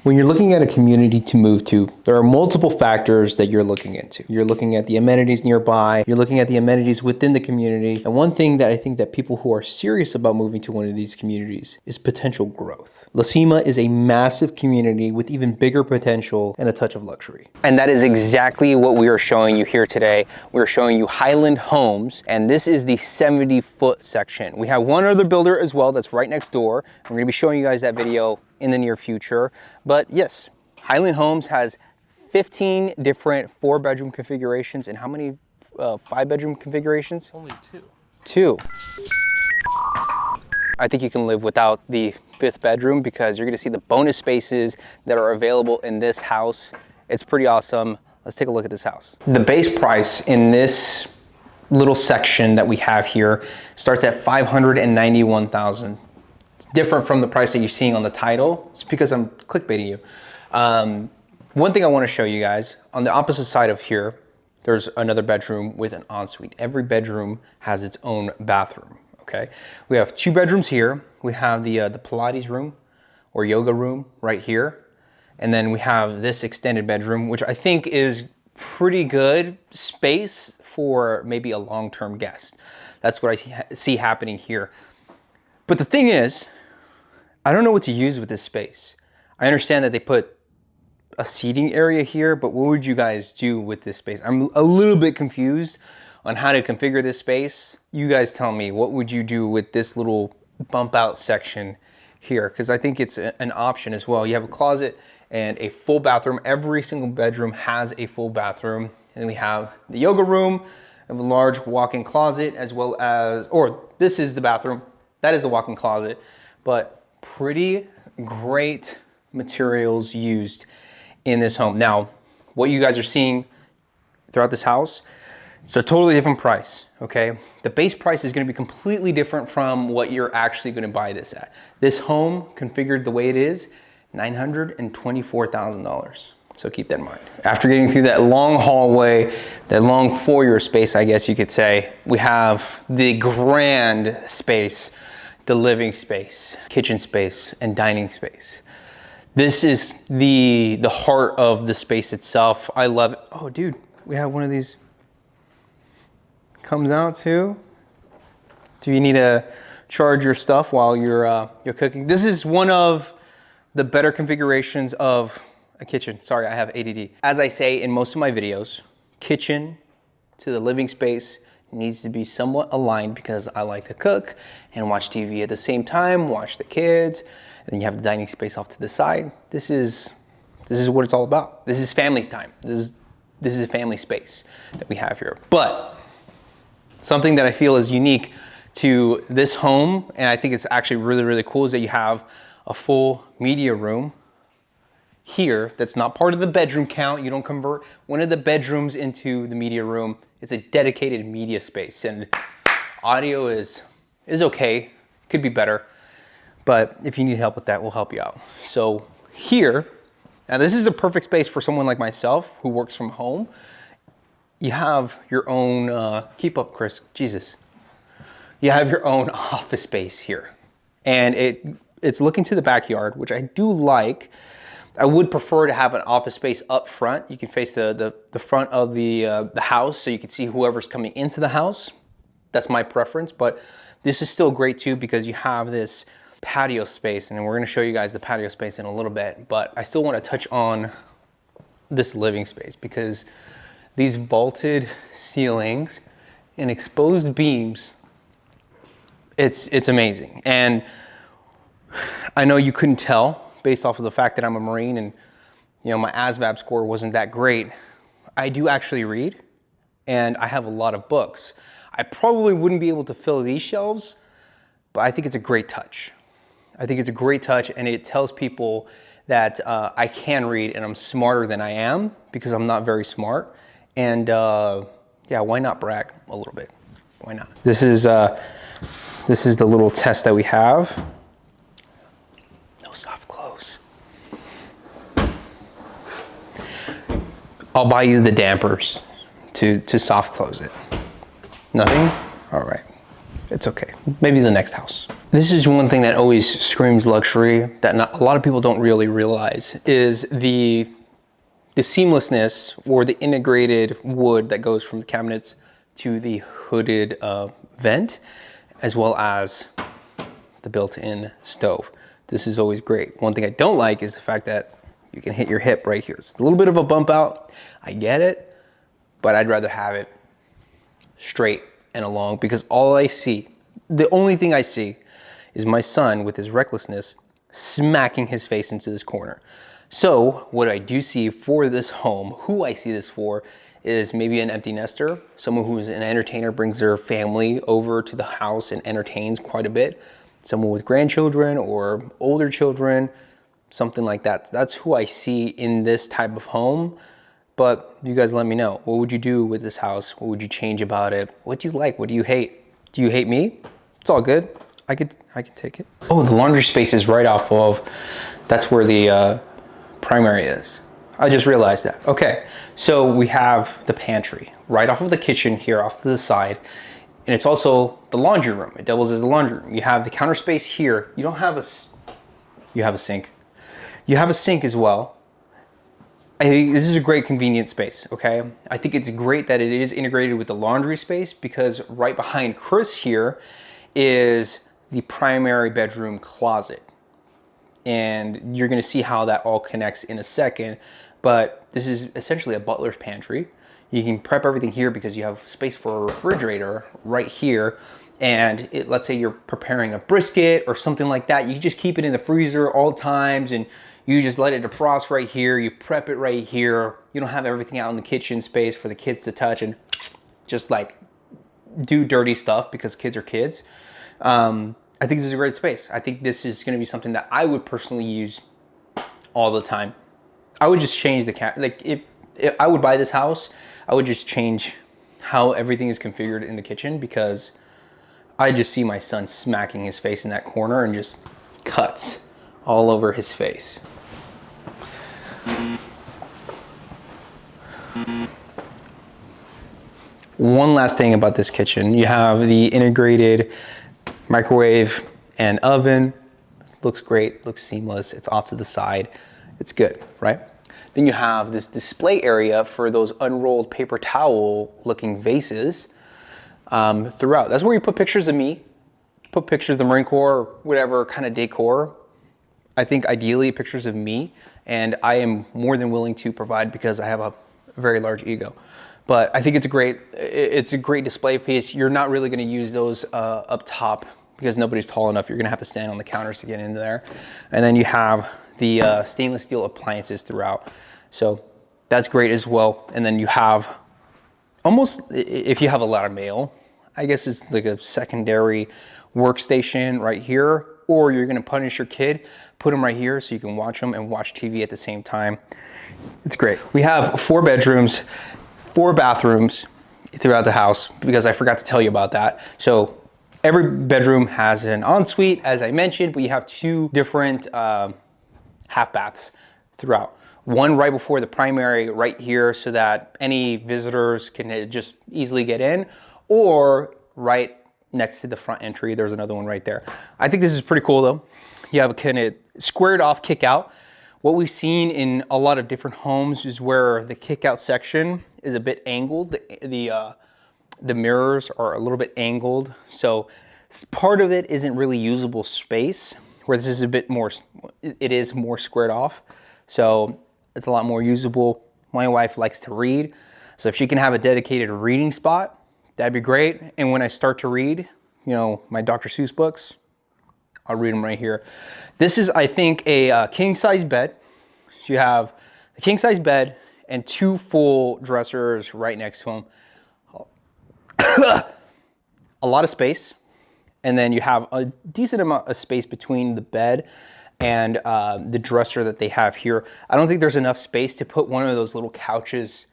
When you're looking at a community to move to, there are multiple factors that you're looking into. You're looking at the amenities nearby, you're looking at the amenities within the community. And one thing that I think that people who are serious about moving to one of these communities is potential growth. Cima is a massive community with even bigger potential and a touch of luxury. And that is exactly what we are showing you here today. We're showing you Highland Homes, and this is the 70-foot section. We have one other builder as well that's right next door. We're gonna be showing you guys that video in the near future. But yes, Highland Homes has 15 different 4-bedroom configurations. And how many 5-bedroom configurations? Only 2. 2. I think you can live without the 5th bedroom because you're gonna see the bonus spaces that are available in this house. It's pretty awesome. Let's take a look at this house. The base price in this little section that we have here starts at $591,000. Different from the price that you're seeing on the title. It's because I'm clickbaiting you. One thing I want to show you guys, on the opposite side of here, there's another bedroom with an ensuite. Every bedroom has its own bathroom, okay? We have 2 bedrooms here. We have the Pilates room or yoga room right here. And then we have this extended bedroom, which I think is pretty good space for maybe a long-term guest. That's what I see happening here. But the thing is, I don't know what to use with this space. I understand that they put a seating area here, but what would you guys do with this space? I'm a little bit confused on how to configure this space. You guys tell me, what would you do with this little bump out section here? Because I think it's an option as well. You have a closet and a full bathroom. Every single bedroom has a full bathroom. And we have the yoga room, and a large walk-in closet, as well as, or this is the bathroom. That is the walk-in closet, but pretty great materials used in this home. Now, what you guys are seeing throughout this house, it's a totally different price, okay? The base price is gonna be completely different from what you're actually gonna buy this at. This home, configured the way it is, $924,000. So keep that in mind. After getting through that long hallway, that long foyer space, I guess you could say, we have the grand space, the living space, kitchen space, and dining space. This is the heart of the space itself. I love it. Oh, dude, we have one of these. Comes out too. Do you need to charge your stuff while you're cooking? This is one of the better configurations of a kitchen. Sorry, I have ADD. As I say in most of my videos, kitchen to the living space needs to be somewhat aligned because I like to cook and watch TV at the same time, watch the kids, and then you have the dining space off to the side. This is what it's all about. This is family's time. This is a family space that we have here. But something that I feel is unique to this home, and I think it's actually really, really cool, is that you have a full media room here that's not part of the bedroom count. You don't convert one of the bedrooms into the media room. It's a dedicated media space, and audio is okay, could be better, but if you need help with that, we'll help you out. So here, now this is a perfect space for someone like myself who works from home. You have your own, keep up, Chris, Jesus. You have your own office space here, and it's looking to the backyard, which I do like. I would prefer to have an office space up front. You can face the front of the house so you can see whoever's coming into the house. That's my preference, but this is still great too because you have this patio space, and we're gonna show you guys the patio space in a little bit, but I still wanna touch on this living space because these vaulted ceilings and exposed beams, it's amazing. And I know you couldn't tell based off of the fact that I'm a Marine and my ASVAB score wasn't that great. I do actually read, and I have a lot of books. I probably wouldn't be able to fill these shelves, but I think it's a great touch. I think it's a great touch, and it tells people that I can read and I'm smarter than I am because I'm not very smart. And yeah, why not brag a little bit? Why not? This is the little test that we have. No soft close. I'll buy you the dampers to soft close it. Nothing? All right. It's okay. Maybe the next house. This is one thing that always screams luxury that a lot of people don't really realize is the seamlessness or the integrated wood that goes from the cabinets to the hooded vent, as well as the built-in stove. This is always great. One thing I don't like is the fact that you can hit your hip right here. It's a little bit of a bump out. I get it, but I'd rather have it straight and along because all I see, the only thing I see is my son with his recklessness smacking his face into this corner. So what I do see for this home, who I see this for, is maybe an empty nester, someone who is an entertainer, brings their family over to the house and entertains quite a bit, someone with grandchildren or older children, something like that. That's who I see in this type of home. But you guys let me know, what would you do with this house? What would you change about it? What do you like? What do you hate? Do you hate me? It's all good. I could take it. Oh, the laundry space is right off of, that's where the primary is. I just realized that. Okay, so we have the pantry right off of the kitchen here off to the side, and it's also the laundry room. It doubles as the laundry room. You have the counter space here. You don't have you have a sink. You have a sink as well. I think this is a great convenient space, okay? I think it's great that it is integrated with the laundry space because right behind Chris here is the primary bedroom closet. And you're gonna see how that all connects in a second, but this is essentially a butler's pantry. You can prep everything here because you have space for a refrigerator right here. And let's say you're preparing a brisket or something like that, you can just keep it in the freezer all times and you just let it defrost right here, you prep it right here. You don't have everything out in the kitchen space for the kids to touch and just like do dirty stuff because kids are kids. I think this is a great space. I think this is gonna be something that I would personally use all the time. I would just change the like if I would buy this house, I would just change how everything is configured in the kitchen because I just see my son smacking his face in that corner and just cuts all over his face. One last thing about this kitchen, you have the integrated microwave and oven. Looks great, looks seamless. It's off to the side. It's good, right? Then you have this display area for those unrolled paper towel looking vases throughout. That's where you put pictures of me, put pictures of the Marine Corps, or whatever kind of decor. I think ideally pictures of me, and I am more than willing to provide because I have a very large ego. But I think it's a great display piece. You're not really gonna use those up top because nobody's tall enough. You're gonna have to stand on the counters to get in there. And then you have the stainless steel appliances throughout. So that's great as well. And then you have almost, if you have a lot of mail, I guess it's like a secondary workstation right here, or you're gonna punish your kid, put them right here so you can watch them and watch TV at the same time. It's great. We have 4 bedrooms, 4 bathrooms throughout the house because I forgot to tell you about that. So every bedroom has an ensuite, as I mentioned, but you have 2 different half baths throughout. One right before the primary right here so that any visitors can just easily get in, or right next to the front entry, there's another one right there. I think this is pretty cool though. You have a kind of squared off kick out. What we've seen in a lot of different homes is where the kick out section is a bit angled. The mirrors are a little bit angled. So part of it isn't really usable space, where this is a bit more, it is more squared off. So it's a lot more usable. My wife likes to read. So if she can have a dedicated reading spot, that'd be great. And when I start to read, you know, my Dr. Seuss books, I'll read them right here. This is, I think, a king size bed. So you have a king size bed and 2 full dressers right next to them. A lot of space. And then you have a decent amount of space between the bed and the dresser that they have here. I don't think there's enough space to put one of those little couches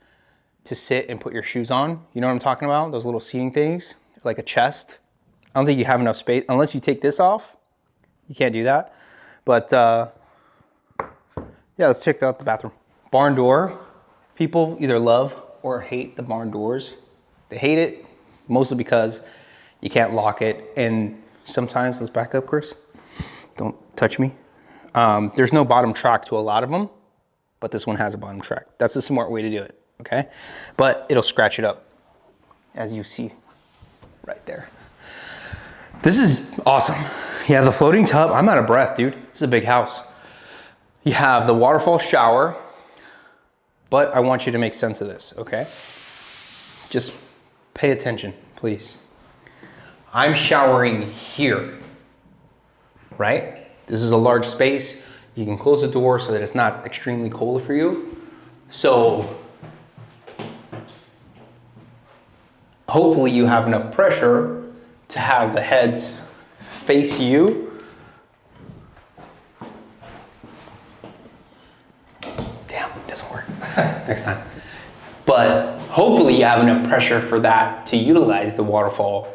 to sit and put your shoes on. You know what I'm talking about? Those little seating things, like a chest. I don't think you have enough space, unless you take this off. You can't do that. But yeah, let's check out the bathroom. Barn door. People either love or hate the barn doors. They hate it mostly because you can't lock it, and sometimes. Let's back up, Chris. Don't touch me. There's no bottom track to a lot of them, but this one has a bottom track. That's the smart way to do it, okay? But it'll scratch it up, as you see right there. This is awesome. You have the floating tub. I'm out of breath, dude. This is a big house. You have the waterfall shower, but I want you to make sense of this, okay? Just pay attention, please. I'm showering here, right? This is a large space. You can close the door so that it's not extremely cold for you. So hopefully you have enough pressure to have the heads face you. Damn, it doesn't work. Next time. But hopefully you have enough pressure for that to utilize the waterfall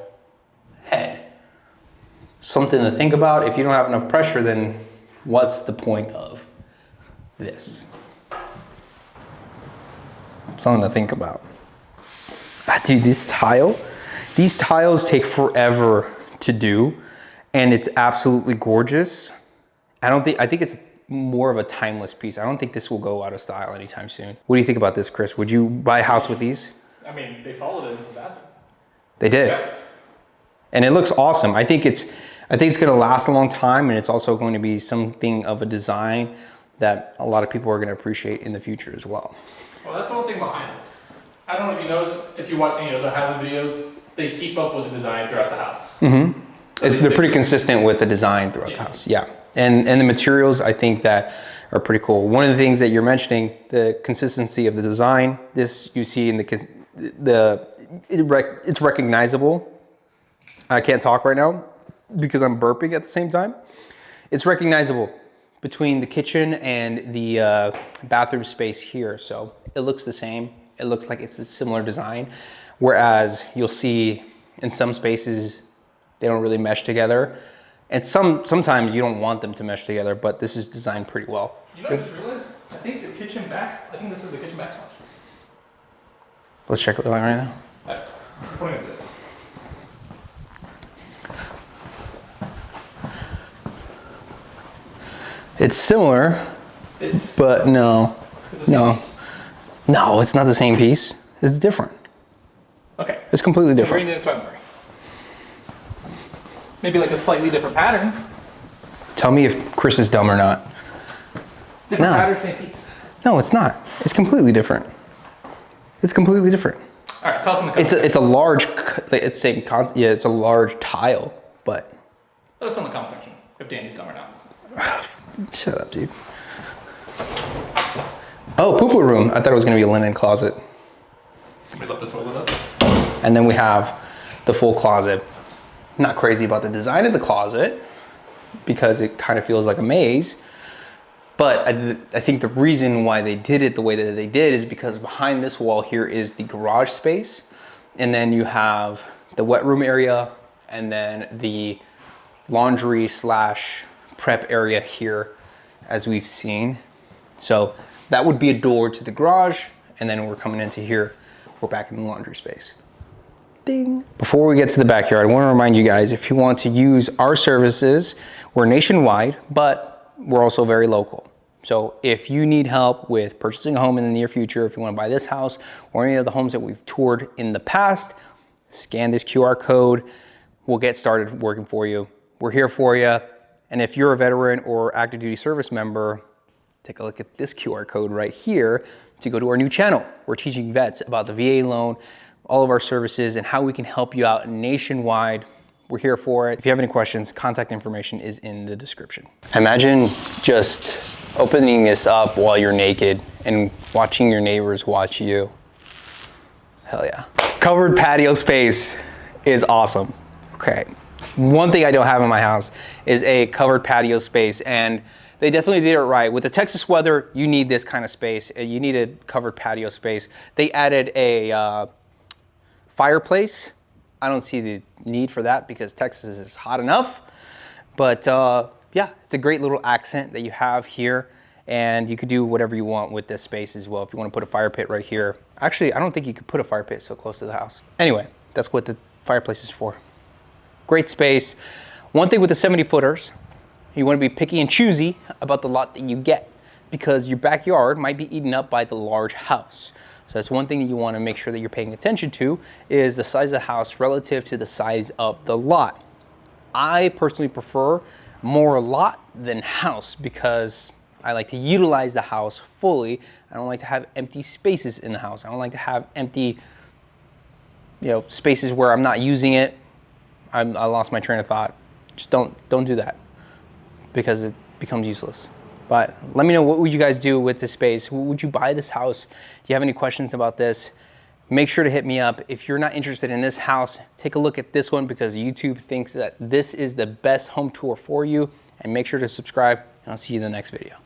head. Something to think about. If you don't have enough pressure, then what's the point of this? Something to think about. Dude, these tiles take forever to do, and it's absolutely gorgeous. I think it's more of a timeless piece. I don't think this will go out of style anytime soon. What do you think about this, Chris? Would you buy a house with these? I mean, they followed it into the bathroom. They did. Yeah. And it looks awesome. I think it's gonna last a long time, and it's also going to be something of a design that a lot of people are gonna appreciate in the future as well. Well, that's the whole thing behind it. I don't know if you noticed, if you watch any of the Highland videos, they keep up with the design throughout the house. Mm-hmm. They're pretty consistent with the design throughout the house, yeah. And the materials, I think, that are pretty cool. One of the things that you're mentioning, the consistency of the design, this you see in it's recognizable. I can't talk right now because I'm burping at the same time. It's recognizable between the kitchen and the bathroom space here. So it looks the same. It looks like it's a similar design. Whereas you'll see in some spaces, they don't really mesh together. And sometimes you don't want them to mesh together, but this is designed pretty well. You know, I just realized, I think this is the kitchen backsplash. Let's check it out right now. I'm pointing at this. It's similar, but no. It's the same piece. No, it's not the same piece. It's different. Okay. It's completely different. Green and February. Maybe like a slightly different pattern. Tell me if Chris is dumb or not. Different pattern, same piece. No, it's not. It's completely different. It's completely different. All right, tell us in the comments. It's a large, it's a large tile, but. Let us know in the comment section if Danny's dumb or not. Shut up, dude. Oh, poo-poo room. I thought it was gonna be a linen closet. Somebody left the toilet up. And then we have the full closet. Not crazy about the design of the closet because it kind of feels like a maze. But I think the reason why they did it the way that they did is because behind this wall here is the garage space. And then you have the wet room area and then the laundry / prep area here, as we've seen. So that would be a door to the garage. And then we're coming into here, we're back in the laundry space. Ding. Before we get to the backyard, I want to remind you guys, if you want to use our services, we're nationwide, but we're also very local. So if you need help with purchasing a home in the near future, if you want to buy this house or any of the homes that we've toured in the past, scan this QR code. We'll get started working for you. We're here for you. And if you're a veteran or active duty service member, take a look at this QR code right here to go to our new channel. We're teaching vets about the VA loan, all of our services, and how we can help you out nationwide. We're here for it. If you have any questions, contact information is in the description. Imagine just opening this up while you're naked and watching your neighbors watch you. Hell yeah. Covered patio space is awesome. Okay. One thing I don't have in my house is a covered patio space, and they definitely did it right. With the Texas weather, you need this kind of space. You need a covered patio space. They added a fireplace. I don't see the need for that because Texas is hot enough. But yeah, it's a great little accent that you have here. And you could do whatever you want with this space as well. If you want to put a fire pit right here. Actually, I don't think you could put a fire pit so close to the house. Anyway, that's what the fireplace is for. Great space. One thing with the 70 footers, you want to be picky and choosy about the lot that you get because your backyard might be eaten up by the large house. So that's one thing that you want to make sure that you're paying attention to is the size of the house relative to the size of the lot. I personally prefer more lot than house because I like to utilize the house fully. I don't like to have empty spaces in the house. I don't like to have empty, spaces where I'm not using it. I lost my train of thought. Just don't do that because it becomes useless. But let me know, what would you guys do with this space? Would you buy this house? Do you have any questions about this? Make sure to hit me up. If you're not interested in this house, take a look at this one because YouTube thinks that this is the best home tour for you. And make sure to subscribe, and I'll see you in the next video.